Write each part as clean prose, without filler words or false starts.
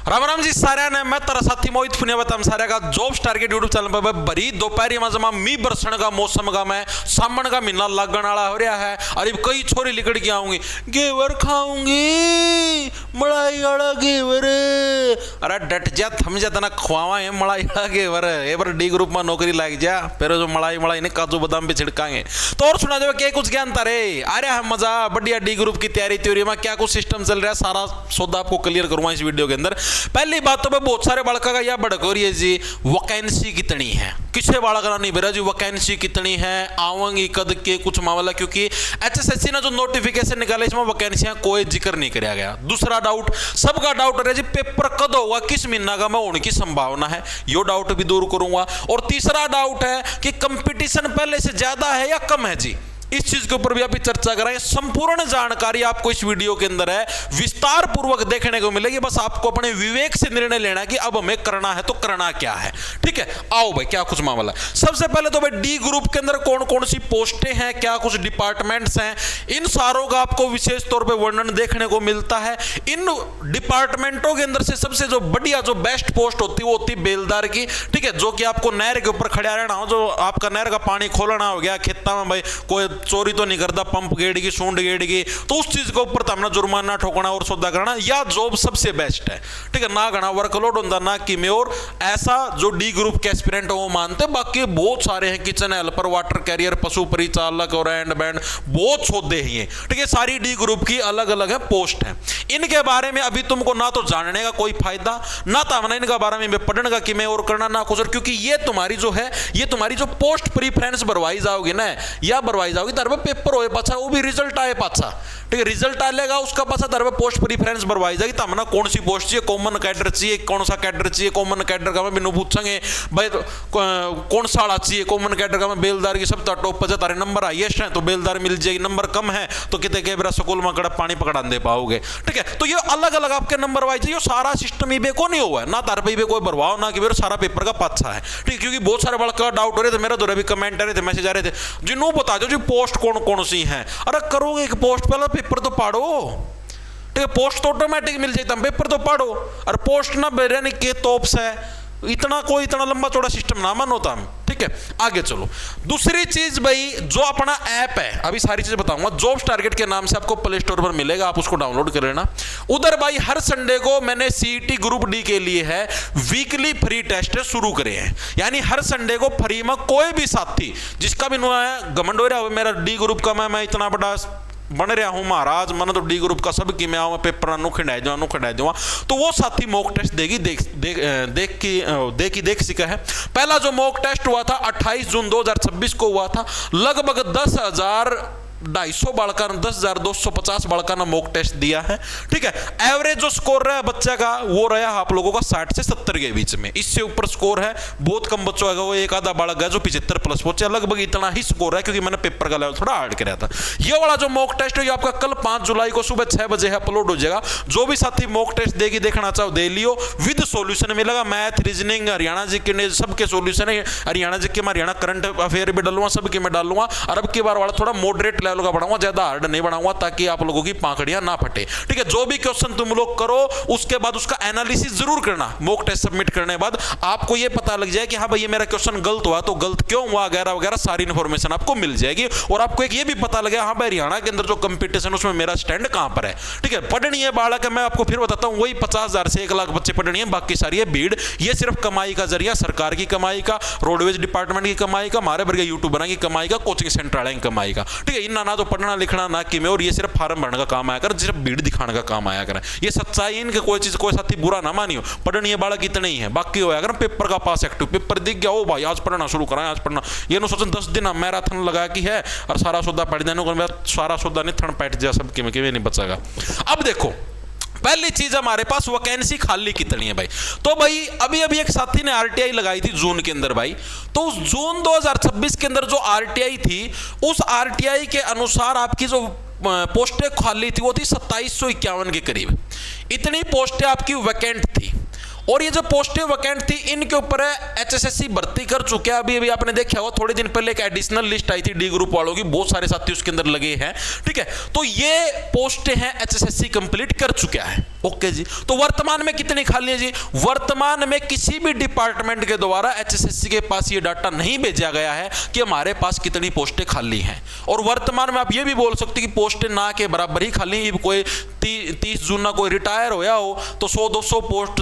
राम राम जी साऱ्या ने मैं तारा साथी मोहित पुण्यवतम साऱ्या का जॉब्स टारगेट यूट्यूब चैनल पर बरी दोपहरी में जमा मी बरसण का मौसम का मैं सामन का महीना लगन वाला हो रहा है। अरे कई छोरी लिकड़ के आऊंगी, घेवर खाऊंगी मलाई वाला घेवर। अरे डट जा थम जा तना खुआवा है मलाई वाला घेवर। ये बार डी ग्रुप में नौकरी लग जा, फिर जो मलाई ने काजू बादाम पे छिड़काएंगे। तो और सुना जो क्या कुछ ज्ञान तारे अरे है मजा बढ़िया। डी ग्रुप की तैयारी त्योरी में क्या कुछ सिस्टम चल रहा है सारा सौदा आपको क्लियर करूंगा इस वीडियो के अंदर। पहली बात तो बहुत सारे बालका का यह भड़क हो रही है जी, वैकेंसी कितनी है, किसे बालक नहीं बेरा जी वैकेंसी कितनी है, आवेंगी कद के कुछ मामला। क्योंकि एचएसएससी ने जो नोटिफिकेशन निकाले इसमें वैकेंसियां कोई जिक्र नहीं किया गया। दूसरा डाउट सबका डाउट हो रहा है जी पेपर कद होगा, किस महीना का मैं होने की संभावना है, यो डाउट भी दूर करूंगा। और तीसरा डाउट है कि कंपटीशन पहले से ज्यादा है या कम है जी, इस चीज के ऊपर भी आप चर्चा करें। संपूर्ण जानकारी आपको इस वीडियो के अंदर है विस्तार पूर्वक देखने को मिलेगी। बस आपको अपने विवेक से निर्णय लेना है कि अब हमें करना है तो करना क्या है। ठीक है, आओ भाई क्या कुछ मामला। सबसे पहले तो भाई डी ग्रुप के अंदर कौन कौन सी पोस्टें हैं, क्या कुछ डिपार्टमेंट्स हैं, इन सारों का आपको विशेष तौर पर वर्णन देखने को मिलता है। इन डिपार्टमेंटों के अंदर से सबसे जो बढ़िया जो बेस्ट पोस्ट होती है वो होती है बेलदार की। ठीक है, जो कि आपको नहर के ऊपर खड़ा रहना हो, जो आपका नहर का पानी खोलना हो गया खेता में, भाई कोई चोरी तो नहीं करता, पंप गेड़गी सूंड गेड़गी, तो उस चीज के ऊपर हमने जुर्माना ठोकना और सौदा करना, या जॉब सबसे बेस्ट है। ठीक है, ना घना वर्कलोड होता ना कि में, और ऐसा जो डी ग्रुप के एस्पिरेंट वो मानते। बाकी बहुत सारे हैं, किचन हेल्पर, वाटर कैरियर, पशु परिचालक और एंड बैंड, बहुत सौदे हैं ये। ठीक है, सारी डी ग्रुप की अलग अलग है पोस्ट है। इनके बारे में अभी तुमको ना तो जानने का कोई फायदा, ना तो हमने इनका बारे में पढ़ने का कि मैं और करना ना कुछ, क्योंकि ये तुम्हारी जो है, ये तुम्हारी जो पोस्ट प्रीफरेंस भरवाई जाओगी ना, या भरवाई जाओगी तर पेपर होए पाछा, वो भी रिजल्ट आए पाछा। ठीक है, रिजल्ट आएगा उसका पाछा तर पोस्ट प्रीफरेंस भरवाई जाएगी। तो हमने कौन सी पोस्ट चाहिए, कॉमन कैडर चाहिए, कौन सा कैडर चाहिए, कॉमन कैडर का मैं बिनु पूछेंगे भाई तो कौन सा आला चाहिए, कॉमन कैडर का मैं बेलदार की सब टॉप पर तारे नंबर हाईएस्ट है तो बेलदार मिल जाएगी, नंबर कम है तो कितने के बेरा स्कूल में कड़ा पानी पकड़ा दे पाओगे। ठीक है, तो ये अलग अलग आपके नंबर वाइज ये सारा सिस्टम इबे को नहीं हुआ है, ना तार पे इबे कोई भरवाओ ना कि सारा पेपर का पाछा है। ठीक है, क्योंकि बहुत सारे बड़ा का डाउट हो रहे थे, मेरा दो भी कमेंट आ रहे थे, मैसेज आ रहे थे जी नो बता दो जी पोस्ट कौन कौन सी है। अरे करोगे एक पोस्ट पहले पेपर तो पढ़ो। ठीक है, पोस्ट तो ऑटोमेटिक मिल जाता है, पेपर तो पढ़ो। और पोस्ट ना बेरे के तोप्स है, इतना कोई इतना लंबा चौड़ा सिस्टम ना मन होता। ठीक है, आगे चलो। दूसरी चीज भाई जो अपना ऐप है, अभी सारी चीजें बताऊंगा, जॉब्स टारगेट के नाम से आपको प्ले स्टोर पर मिलेगा, आप उसको डाउनलोड कर लेना। उधर भाई हर संडे को मैंने सीईटी ग्रुप डी के लिए है वीकली फ्री टेस्ट शुरू करे हैं। यानी हर संडे को फ्री में कोई भी साथी जिसका भी घमंड हो रहा है मेरा डी ग्रुप का मैं इतना बड़ा बन रहा हूं महाराज, मन तो डी ग्रुप का सब कि मैं आऊँ पेपर नु खिंडाई दूंगा, तो वो साथी मॉक टेस्ट देगी, देख सीखा है। पहला जो मॉक टेस्ट हुआ था 28 जून 2026 को हुआ था। लगभग 10,250 बालका, 10,250 बालका ने मॉक टेस्ट दिया है। ठीक है, एवरेज जो स्कोर रहा है बच्चा का वो रहा आप लोगों का 60 से 70 के बीच में, इससे ऊपर स्कोर है बहुत कम बच्चों का, वो एक आधा बालक है जो 75 प्लस पहुंचे, लगभग इतना ही स्कोर है क्योंकि मैंने पेपर का लेवल थोड़ा हार्ड कराया था। ये वाला जो मॉक टेस्ट है ये आपका कल 5 जुलाई को सुबह 6 बजे अपलोड हो जाएगा। जो भी साथी मॉक टेस्ट देगी देखना चाहो दे लियो, विद सॉल्यूशन मिलेगा, मैथ रीजनिंग हरियाणा जी के सबके सॉल्यूशन है, हरियाणा जी के हरियाणा करंट अफेयर भी डालूंगा, सबके मैं डालूंगा। और अब की बार वाला थोड़ा मॉडरेट लेवल का बढ़ाऊंगा, ज्यादा हार्ड नहीं बढ़ाऊंगा ताकि आप लोगों की पाखड़ियां ना फटे। ठीक है, जो भी क्वेश्चन तुम लोग करो उसके बाद उसका एनालिसिस जरूर करना। मॉक टेस्ट सबमिट करने के बाद आपको यह पता लग जाए कि हाँ भाई ये मेरा क्वेश्चन गलत हुआ तो गलत क्यों हुआ वगैरह वगैरह सारी इंफॉर्मेशन आपको मिल जाएगी। और आपको एक ये भी पता लगे हाँ भाई हरियाणा के अंदर जो कंपटीशन उसमें मेरा स्टैंड कहां पर है। ठीक है, पढ़नी है बालक है, मैं आपको फिर बताता हूं वही 50,000 से 1 लाख बच्चे पढ़नी है, बाकी सारी है भीड़। ये सिर्फ कमाई का जरिया, सरकार की कमाई का, रोडवेज डिपार्टमेंट की कमाई का, हमारे वर्ग यूट्यूबर की कमाई का, कोचिंग सेंटर वाले की कमाई का। ठीक है, इन्ना ना तो पढ़ना लिखना ना कि में, और ये सिर्फ फार्म भरने का काम आया कर, सिर्फ भीड़ दिखाने का काम आया कर। ये सच्चाई, इनके कोई चीज कोई साथी बुरा ना मानियो, पढ़नी है बालक इतने ही है, बाकी होया अगर पेपर का पास एक्टिव पेपर दिख गया ओ भाई आज पढ़ना शुरू करा, आज पढ़ना। ये नो सोचन 10 दिन मैराथन लगा की है और सारा सौदा पढ़ देने को, सारा सौदा नहीं थन पैट जा सब कि नहीं बचेगा। अब देखो पहली चीज हमारे पास वैकेंसी खाली कितनी है भाई। तो भाई अभी अभी एक साथी ने आरटीआई लगाई थी जून के अंदर भाई, तो उस जून 2026 के अंदर जो आरटीआई थी उस आरटीआई के अनुसार आपकी जो पोस्टें खाली थी वो थी 2751 के करीब। इतनी पोस्टें आपकी वैकेंट थी। और ये जो पोस्टें वैकेंट थी इनके ऊपर एचएसएससी भर्ती कर चुके हैं। अभी अभी आपने देखा होगा थोड़े दिन पहले एक एडिशनल लिस्ट आई थी डी ग्रुप वालों की, बहुत सारे साथी उसके अंदर लगे हैं। ठीक है, तो ये पोस्टें हैं एचएसएससी कंप्लीट कर चुका है। ओके जी। तो वर्तमान में कितनी खाली है जी? वर्तमान में किसी भी डिपार्टमेंट के द्वारा एचएसएससी के पास ये डाटा नहीं भेजा गया है कि हमारे पास कितनी पोस्टें खाली हैं। और वर्तमान में आप ये भी बोल सकते हैं कि पोस्टें ना के बराबर ही खाली हैं। कोई 30 जून ना कोई रिटायर होया हो तो 100-200 पोस्ट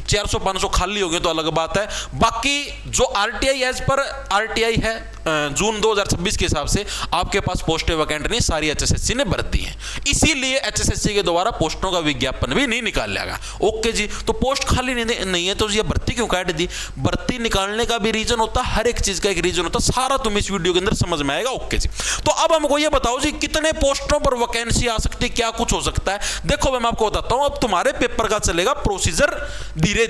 400-500 खाली हो गए तो अलग बात है। बाकी जो आरटीआई एज पर आरटीआई है जून 2026 के हिसाब से आपके पास पोस्टें वैकेंट नहीं, सारी एचएसएससी ने भर दी हैं। इसीलिए एचएसएससी के द्वारा पोस्टों का विज्ञापन भी नहीं निकाल जाएगा। ओके जी। तो पोस्ट खाली नहीं है तो ये भर्ती क्यों काट दी? भर्ती निकालने का भी रीजन होता है, हर एक चीज का एक रीजन होता है, सारा तुम इस वीडियो के अंदर समझ में आएगा। ओके जी। तो अब हमको ये बताओ जी कितने पोस्टों पर वैकेंसी आ सकती है, क्या कुछ हो सकता है? देखो मैं आपको बताता हूं, अब तुम्हारे पेपर का चलेगा प्रोसीजर धीरे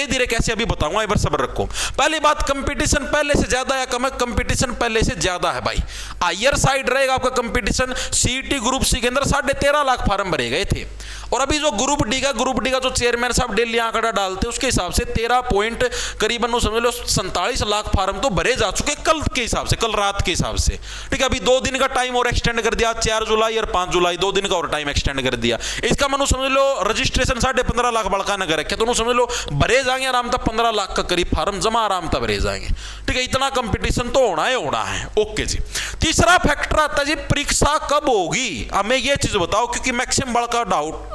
धीरे कैसे अभी बताऊंगा, एक बार सब्र रखो। पहली बात, कंपटीशन पहले से ज्यादा या कम है? कंपटीशन पहले से ज्यादा है भाई। हायर साइड रहेगा आपका कंपटीशन। सीईटी ग्रुप सी के अंदर 13.5 लाख फार्म भरे गए थे और अभी जो ग्रुप डी का जो चेयरमैन साहब डेली आंकड़ा डालते हैं उसके हिसाब से 13 पॉइंट करीबन समझ लो 47 लाख फार्म तो भरे जा चुके कल के हिसाब से, कल रात के हिसाब से। ठीक है, अभी 2 दिन का टाइम और एक्सटेंड कर दिया, 4 जुलाई और 5 जुलाई 2 दिन का और टाइम एक्सटेंड कर दिया। इसका मनु समझ लो रजिस्ट्रेशन 15.5 लाख बड़का नगर रखे तो समझ लो भरे जाएंगे आराम तक 15 लाख का करीब फार्म जमा आराम तक भरे जाएंगे। ठीक है, इतना कंपटीशन तो होना है। ओके जी। तीसरा फैक्टर आता है जी परीक्षा कब होगी। हमें यह चीज बताओ क्योंकि मैक्सिमम बड़का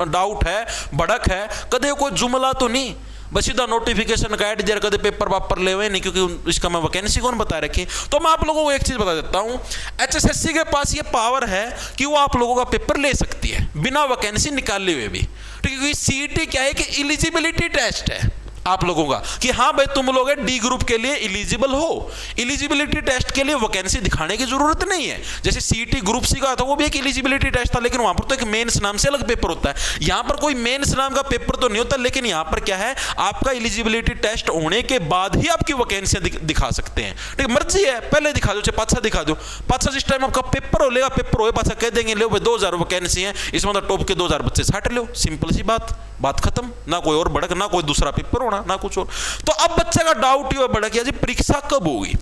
डाउट है, भड़क है, कदे कोई जुमला तो नहीं बस सीधा नोटिफिकेशन का ऐड दिया, कदे पेपर वापर ले हुए नहीं क्योंकि इसका मैं वैकेंसी कौन बता रखी। तो मैं आप लोगों को एक चीज बता देता हूं, एचएसएससी के पास ये पावर है कि वो आप लोगों का पेपर ले सकती है बिना वैकेंसी निकाले हुए भी। ठीक है, क्योंकि सीईटी क्या है कि एलिजिबिलिटी टेस्ट है आप लोगों का कि हाँ भाई तुम लोग डी ग्रुप के लिए एलिजिबल हो। एलिजिबिलिटी टेस्ट के लिए वैकेंसी दिखाने की जरूरत नहीं है। जैसे सीईटी ग्रुप सी का था वो भी एक एलिजिबिलिटी टेस्ट था, लेकिन वहां पर तो एक मेंस नाम से अलग पेपर होता है। यहां पर कोई मेंस नाम का पेपर तो नहीं होता, लेकिन यहां पर क्या है आपका एलिजिबिलिटी टेस्ट होने के बाद ही आपकी वैकेंसियां दिखा सकते हैं। ठीक, मर्जी है, पहले दिखा दो चाहे पाछा दिखा दो। पाछा जिस टाइम आपका पेपर हो लेगा, पेपर हो पाछा कह देंगे लो भाई 2000 वैकेंसी है, इसमें मतलब टॉप के 2000 बच्चे छाट लो, सिंपल सी बात खत्म। ना कोई और भड़क, ना कोई दूसरा पेपर होना, ना कुछ और। तो अब बच्चे का डाउट ही भड़क गया जी परीक्षा कब होगी।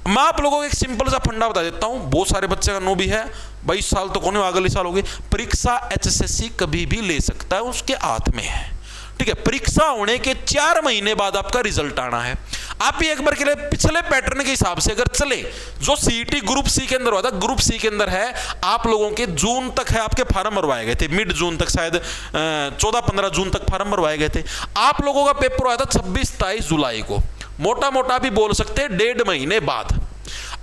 मैं आप लोगों को एक सिंपल सा फंडा बता देता हूं, बहुत सारे बच्चे का नो भी है भाई, इस साल तो कौन अगले साल होगी। परीक्षा एचएसएससी कभी भी ले सकता है, उसके हाथ में है। ठीक है, परीक्षा होने के 4 महीने बाद आपका रिजल्ट आना है। आप ही एक बार के लिए पिछले पैटर्न के हिसाब से अगर चले, जो सीईटी ग्रुप सी के अंदर हुआ था, ग्रुप सी के अंदर है आप लोगों के जून तक है आपके फार्म भरवाए गए थे, मिड जून तक, शायद 14-15 जून तक फार्म भरवाए गए थे। आप लोगों का पेपर आया था 26-27 जुलाई को, मोटा मोटा भी बोल सकते हैं 1.5 महीने बाद।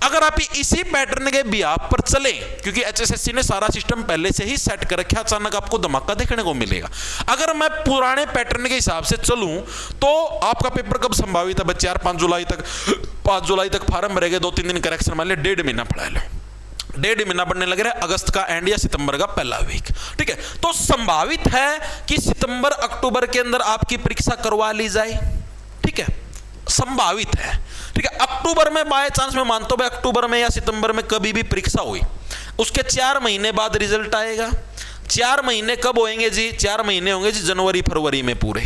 अगर आप इसी पैटर्न के बिहाफ पर चले, क्योंकि एचएसएससी ने सारा सिस्टम पहले से ही सेट कर रखा, अचानक आपको धमाका देखने को मिलेगा। अगर मैं पुराने पैटर्न के हिसाब से चलूं तो आपका पेपर कब संभावित है? 4-5 जुलाई तक, 5 जुलाई तक फार्म भरेगा, 2-3 दिन करेक्शन मान ले, 1.5 महीना पड़ा लो, 1.5 महीना बनने लग रहा है, अगस्त का एंड या सितंबर का पहला वीक। ठीक है, तो संभावित है कि सितंबर अक्टूबर के अंदर आपकी परीक्षा करवा ली जाए। ठीक है, संभावित है। ठीक है, अक्टूबर में बाय चांस मैं मानता हूं अक्टूबर में या सितंबर में कभी भी परीक्षा हुई, उसके 4 महीने बाद रिजल्ट आएगा। 4 महीने कब होंगे जी? 4 महीने होंगे जी जनवरी फरवरी में, पूरे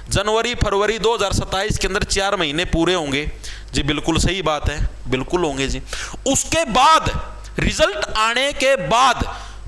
जनवरी फरवरी 2027 के अंदर 4 महीने पूरे होंगे जी। बिल्कुल सही बात है, बिल्कुल होंगे जी। उसके बाद रिजल्ट आने के बाद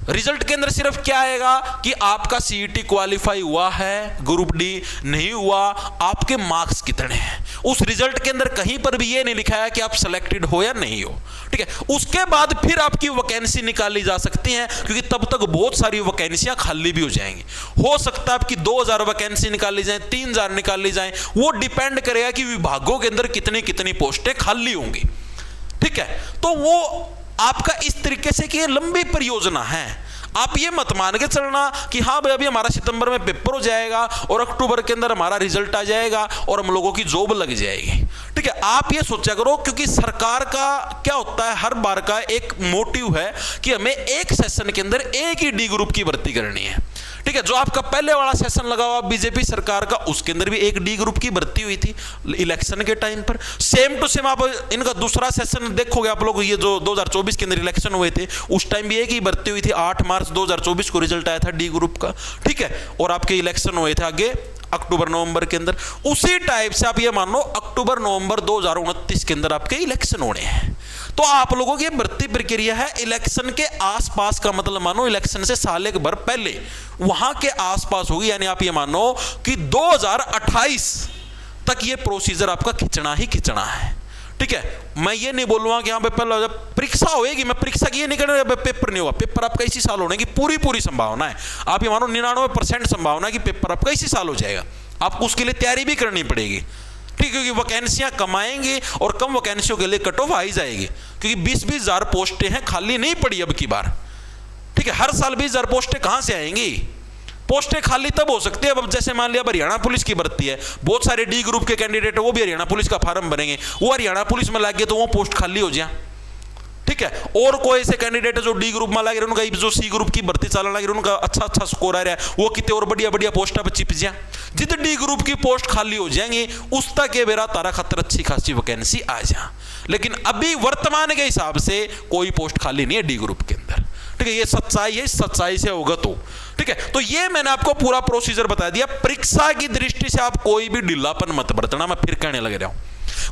रिजल्ट के अंदर सिर्फ क्या आएगा कि आपका सीईटी क्वालिफाई हुआ है, ग्रुप डी नहीं हुआ, आपके मार्क्स कितने हैं। उस रिजल्ट के अंदर कहीं पर भी ये नहीं लिखा है कि आप सिलेक्टेड हो या नहीं हो। ठीक है, उसके बाद फिर आपकी वैकेंसी निकाली जा सकती है, क्योंकि तब तक बहुत सारी वैकेंसियां खाली भी हो जाएंगी। हो सकता है आपकी 2000 वैकेंसी निकाली जाए, 3000 निकाली जाए, वो डिपेंड करेगा कि विभागों के अंदर कितनी कितनी पोस्टें खाली होंगी। ठीक है, तो वो आपका इस तरीके से कि ये लंबी परियोजना है। आप ये मत मान के चलना कि हाँ भाई अभी हमारा सितंबर में पेपर हो जाएगा और अक्टूबर के अंदर हमारा रिजल्ट आ जाएगा और हम लोगों की जॉब लग जाएगी। ठीक है, आप ये सोचा करो, क्योंकि सरकार का क्या होता है, हर बार का एक मोटिव है कि हमें एक सेशन के अंदर एक ही डी ग्रुप की भर्ती करनी है। ठीक है, जो आपका पहले वाला सेशन लगा हुआ बीजेपी सरकार का, उसके अंदर भी एक डी ग्रुप की भर्ती हुई थी इलेक्शन के टाइम पर। सेम टू सेम आप इनका दूसरा सेशन देखोगे आप लोग, ये जो 2024 के अंदर इलेक्शन हुए थे उस टाइम भी एक ही भर्ती हुई थी। 8 मार्च 2024 को रिजल्ट आया था डी ग्रुप का। ठीक है, और आपके इलेक्शन हुए थे आगे अक्टूबर नवंबर के अंदर। उसी टाइप से आप ये मान लो अक्टूबर नवंबर 2029 के अंदर आपके इलेक्शन होने हैं। तो आप लोगों की भर्ती प्रक्रिया है इलेक्शन के आसपास का, मतलब मानो इलेक्शन से साल एक भर पहले वहां के आसपास होगी। यानी आप ये मानो कि 2028 तक ये प्रोसीजर आपका खिंचना ही खिंचना है। ठीक है, मैं ये नहीं बोलूंगा कि हाँ भाई पहले जब परीक्षा होएगी, मैं परीक्षा की ये नहीं कहूंगा पेपर नहीं होगा। पेपर आपका इसी साल होने की पूरी संभावना है। आप ये मानो 99% संभावना है कि पेपर आपका इसी साल हो जाएगा। आपको उसके लिए तैयारी भी करनी पड़ेगी, ठीक, क्योंकि वैकेंसियां कम आएंगी और कम वैकेंसियों के लिए कट ऑफ आई जाएगी, क्योंकि 20-20 हजार पोस्टें हैं, खाली नहीं पड़ी अब की बार। ठीक है, हर साल 20 हजार पोस्टें कहां से आएंगी? पोस्टें खाली तब हो सकती है अब जैसे मान लिया हरियाणा पुलिस की भर्ती है, बहुत सारे डी ग्रुप के कैंडिडेट है, वो भी हरियाणा पुलिस का फार्म भरेंगे, वो हरियाणा पुलिस में लग गए तो वो पोस्ट खाली हो जाए। ठीक है, और कोई ऐसे कैंडिडेट है जो डी ग्रुप में लगे, उनका जो सी ग्रुप की भर्ती चलने लगी, उनका अच्छा स्कोर आ रहा है, वो कितने और बढ़िया पोस्टा पर चिप जाए। जित डी ग्रुप की पोस्ट खाली हो जाएंगी उस तक ये मेरा तारा खतर अच्छी खासी वैकेंसी आ जा। लेकिन अभी वर्तमान के हिसाब से कोई पोस्ट खाली नहीं है डी ग्रुप के अंदर। ठीक है, ये सच्चाई है, सच्चाई से अवगत हो। ठीक है, तो ये मैंने आपको पूरा प्रोसीजर बता दिया। परीक्षा की दृष्टि से आप कोई भी ढीलापन मत बरतना। मैं फिर कहने लग रहा हूं,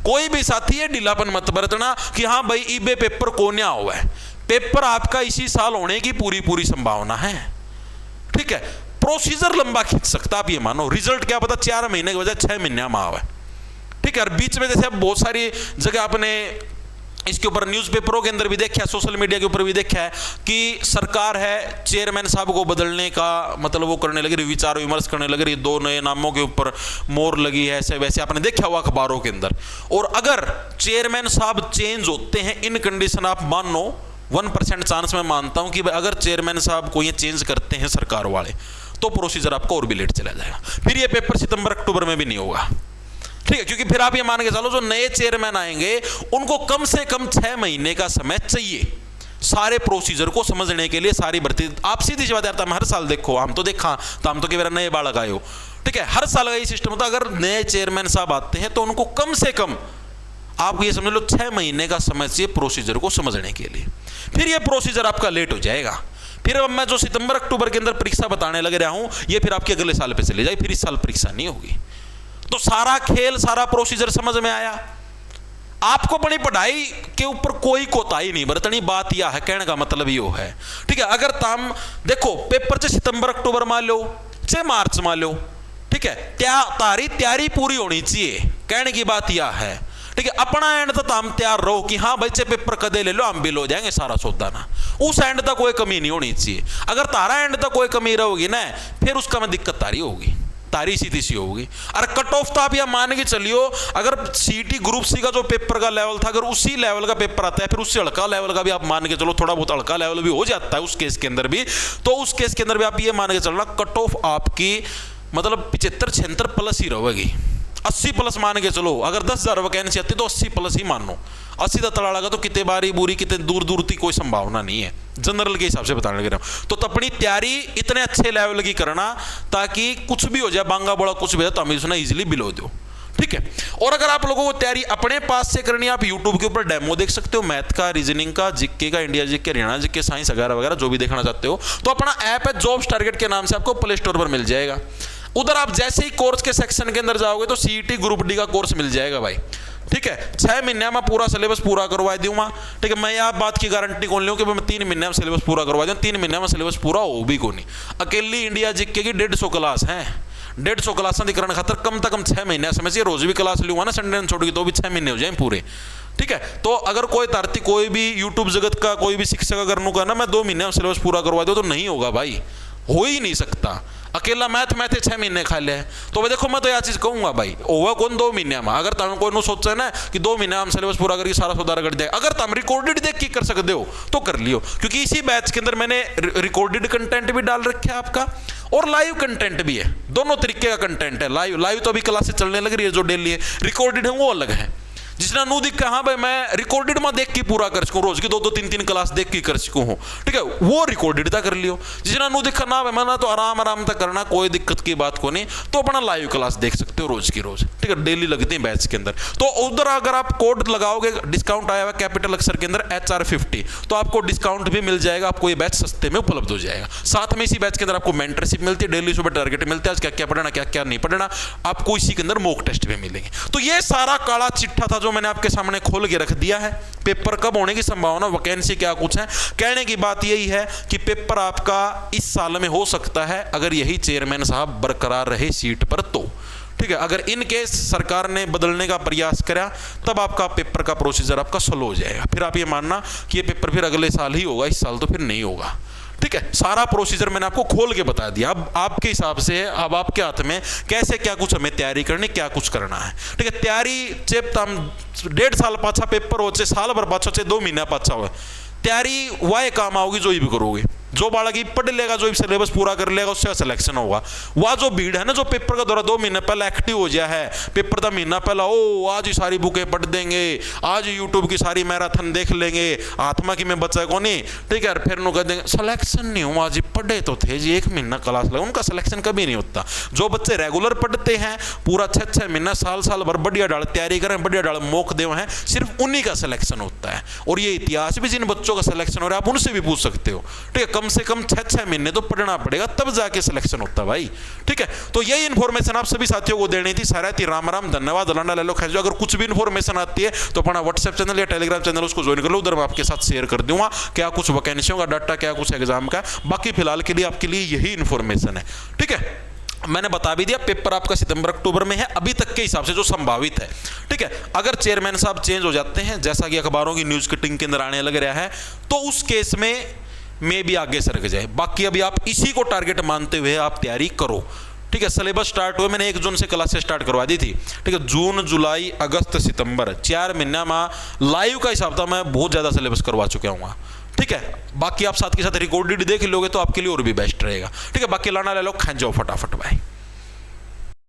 कोई भी साथी है ढीलापन मत बरतना कि हाँ भाई ईबे पेपर कोन्या हुआ है। पेपर आपका इसी साल होने की पूरी संभावना है। ठीक है, प्रोसीजर लंबा खींच सकता, आप ये मानो। रिजल्ट क्या पता 4 महीने के बजाय 6 महीने में आवे। ठीक है, और बीच में जैसे अब बहुत सारी जगह आपने इसके ऊपर न्यूज़पेपरों के अंदर भी देखा है, सोशल मीडिया के ऊपर भी देखा है कि सरकार है चेयरमैन साहब को बदलने का मतलब वो करने लगी, विचार विमर्श करने लग रही, 2 नए नामों के ऊपर मोहर लगी है, ऐसे वैसे आपने देखा हुआ अखबारों के अंदर। और अगर चेयरमैन साहब चेंज होते हैं इन कंडीशन, आप मान लो 1% चांस मैं मानता हूं कि अगर चेयरमैन साहब को ये चेंज करते हैं सरकार वाले, तो प्रोसीजर आपका और भी लेट चला जाएगा। फिर ये पेपर सितंबर अक्टूबर में भी नहीं होगा। ठीक है, क्योंकि फिर आप ये मान के चलो जो नए चेयरमैन आएंगे उनको कम से कम 6 महीने का समय चाहिए सारे प्रोसीजर को समझने के लिए, सारी भर्ती। आप सीधी सी बात है, हम हर साल देखो, हम तो देखा तो हम तो केवल नए बालक आए हो। ठीक है, हर साल का ये सिस्टम होता है। अगर नए चेयरमैन साहब आते हैं तो उनको कम से कम आप ये समझ लो 6 महीने का समय चाहिए प्रोसीजर को समझने के लिए। फिर ये प्रोसीजर आपका लेट हो जाएगा। फिर अब मैं जो सितंबर अक्टूबर के अंदर परीक्षा बताने लग रहा हूं, ये फिर आपके अगले साल पे चले जाए, फिर इस साल परीक्षा नहीं होगी। तो सारा खेल, सारा प्रोसीजर समझ में आया। आपको अपनी पढ़ाई के ऊपर कोई कोताही नहीं बरतनी। बात यह है, कहने का मतलब यो है। ठीक है, अगर तुम देखो पेपर से सितंबर अक्टूबर मान लो, चाहे मार्च मान लो, ठीक है, तारी तैयारी पूरी होनी चाहिए। कहने की बात यह है। ठीक है, अपना एंड तक हम तैयार रहो कि हाँ बच्चे पेपर कदे ले लो, हम बिल हो जाएंगे सारा सौदा ना। उस एंड तक कोई कमी नहीं होनी चाहिए। अगर तारा एंड तक कोई कमी रहोगी ना, फिर उसका में दिक्कत तारी होगी, तारी सीधी सी होगी। अरे कट ऑफ तो आप यह मान के चलियो, अगर सीटी ग्रुप सी का जो पेपर का लेवल था, अगर उसी लेवल का पेपर आता है, फिर उससे हल्का लेवल का भी आप मान के चलो, थोड़ा बहुत हल्का लेवल भी हो जाता है उस केस के अंदर भी, तो उस केस के अंदर भी आप ये मान के चलना कट ऑफ आपकी मतलब 75-76 प्लस ही रहेगी। 80 प्लस मान के चलो। अगर 10,000 वैकेंसी आती तो 80 प्लस ही मान लो। 80 का तड़ा लगा तो कितने बारी बुरी कितने दूर दूर की कोई संभावना नहीं है, जनरल के हिसाब से बताने लग रहा हूं। तो अपनी तैयारी इतने अच्छे लेवल की करना ताकि कुछ भी हो जाए, बांगा बड़ा कुछ भी है तो हमें उसने इजिली बिलो दो। ठीक है, और अगर आप लोगों को तैयारी अपने पास से करनी है, आप यूट्यूब के ऊपर डेमो देख सकते हो, मैथ का, रीजनिंग का, जीके का, India GK, Haryana GK, science वगैरह वगैरह जो भी देखना चाहते हो, तो अपना ऐप है जॉब्स टारगेट के नाम से, आपको प्ले स्टोर पर मिल जाएगा। उधर आप जैसे ही कोर्स के सेक्शन के अंदर जाओगे तो सीईटी ग्रुप डी का कोर्स मिल जाएगा भाई। ठीक है, 6 महीने में पूरा सिलेबस पूरा करवा दूंगा। ठीक है, मैं यह बात की गारंटी कौन लूँ कि मैं 3 महीने में सिलेबस पूरा करवा दूँ। 3 महीने में सिलेबस पूरा हो भी को नहीं। अकेली इंडिया जीके की 150 क्लास है। 150 क्लास दिखाने खातर कम से कम 6 महीने समय से रोज भी क्लास लूंगा ना, संडे छोड़ के, तो भी 6 महीने हो जाए पूरे। ठीक है, तो अगर कोई तारती कोई भी यूट्यूब जगत का कोई भी शिक्षक अगर नु ना मैं 2 महीने में सिलेबस पूरा करवा दो, तो नहीं होगा भाई, हो ही नहीं सकता। अकेला मैथ 6 महीने खा ले, तो भाई देखो मैं तो यह चीज कहूंगा भाई, होगा कौन 2 महीने में। अगर तुम कोई सोचा है ना कि 2 महीने हम सिलेबस पूरा करके सारा सुधार कर दिया, अगर तुम रिकॉर्डेड देख के कर सकते हो तो कर लियो, क्योंकि इसी बैच के अंदर मैंने रिकॉर्डेड कंटेंट भी डाल रखा है आपका, और लाइव कंटेंट भी है। दोनों तरीके का कंटेंट है। लाइव तो अभी क्लासेस चलने लग रही है जो डेली है, रिकॉर्डेड है वो अलग है। जिसने नू दिखा हाँ भाई मैं रिकॉर्डेड में देख के पूरा कर सकूँ, रोज की 2-2, 3-3 क्लास देख के कर सकूँ हूँ, ठीक है, वो रिकॉर्डेड था कर लियो। जिसने नू दिखा ना भाई मैं तो आराम तक करना, कोई दिक्कत की बात को नहीं, तो अपना लाइव क्लास देख सकते हो रोज की रोज। ठीक है, डेली लगती है बैच के अंदर। तो उधर अगर आप कोड लगाओगे, डिस्काउंट आया हुआ कैपिटल अक्षर के अंदर HR50, तो आपको डिस्काउंट भी मिल जाएगा, आपको ये बैच सस्ते में उपलब्ध हो जाएगा। साथ में इसी बैच के अंदर आपको मेंटरशिप मिलती है, डेली सुबह टारगेट मिलते हैं, आज क्या क्या पढ़ना क्या क्या नहीं पढ़ना, आपको इसी के अंदर मॉक टेस्ट भी मिलेंगे। तो ये सारा काला चिट्ठा था जो जो मैंने आपके सामने खोल के रख दिया है। पेपर कब होने की संभावना, वैकेंसी क्या कुछ है। कहने की बात यही है कि पेपर आपका इस साल में हो सकता है अगर यही चेयरमैन साहब बरकरार रहे सीट पर तो, ठीक है। अगर इन केस सरकार ने बदलने का प्रयास करा तब आपका पेपर का प्रोसीजर आपका स्लो हो जाएगा। फिर आप ये मानना कि ये पेपर फिर अगले साल ही होगा, इस साल तो फिर नहीं होगा, ठीक है। सारा प्रोसीजर मैंने आपको खोल के बता दिया। अब आपके हिसाब से है, अब आपके हाथ में कैसे क्या कुछ हमें तैयारी करनी, क्या कुछ करना है, ठीक है। तैयारी चेप तम 1.5 साल पाछा पेपर हो, चाहे साल भर पाछा, चाहे 2 महीना पाछा हो, तैयारी वह काम आओगी जो ही भी करोगे। जो बालक ही पढ़ लेगा, जो सिलेबस पूरा कर लेगा, उससे सिलेक्शन होगा। वह जो भीड़ है ना, जो पेपर का दौरा 2 महीने पहले एक्टिव हो गया है, पेपर का महीना पहला ओ आज ही सारी बुकें पढ़ देंगे, आज यूट्यूब की सारी मैराथन देख लेंगे, आत्मा की में बचा को नहीं, ठीक है। फिर नु कह देंगे सिलेक्शन नहीं हुआ जी, पढ़े तो थे जी 1 महीना क्लास लगा, उनका सिलेक्शन कभी नहीं होता। जो बच्चे रेगुलर पढ़ते हैं, पूरा 6-6 महीना साल भर बढ़िया डाल तैयारी करें, बढ़िया डाल मौक देव हैं, सिर्फ उन्हीं का सिलेक्शन होता है। और ये इतिहास भी जिन बच्चों का सिलेक्शन हो रहा है आप उनसे भी पूछ सकते हो, ठीक है। कम से कम 6-6 महीने तो पढ़ना पड़ेगा, तब जाके सिलेक्शन होता है भाई, ठीक है। तो यही इन्फॉर्मेशन आप सभी साथियों को देनी थी। सारा थी राम राम, धन्यवाद, लंडा ले लो खैर। अगर कुछ भी इन्फॉर्मेशन आती है तो अपना व्हाट्सएप चैनल या टेलीग्राम चैनल उसको ज्वाइन कर लो, उधर मैं आपके साथ शेयर कर दूंगा क्या कुछ वैकेंसियों का डाटा, क्या कुछ एग्जाम का। बाकी फिलहाल के लिए आपके लिए यही इन्फॉर्मेशन है, ठीक है। मैंने बता भी दिया पेपर आपका सितंबर अक्टूबर में है अभी तक के हिसाब से जो संभावित है, ठीक है। अगर चेयरमैन साहब चेंज हो जाते हैं, जैसा कि अखबारों की न्यूज कटिंग के अंदर आने लग रहा है, तो उस केस में भी आगे सरक जाए। बाकी अभी आप इसी को टारगेट मानते हुए आप तैयारी करो, ठीक है। सिलेबस स्टार्ट हुए, मैंने 1 जून से क्लासेस स्टार्ट करवा दी थी, ठीक है। जून, जुलाई, अगस्त, सितंबर 4 महीना में लाइव का हिसाब था, मैं बहुत ज़्यादा सिलेबस करवा चुका हूँ, ठीक है। बाकी आप साथ के साथ रिकॉर्डेड देख लोगे तो आपके लिए और भी बेस्ट रहेगा, ठीक है। बाकी लाना ले लो, खा जाओ फटाफट भाई।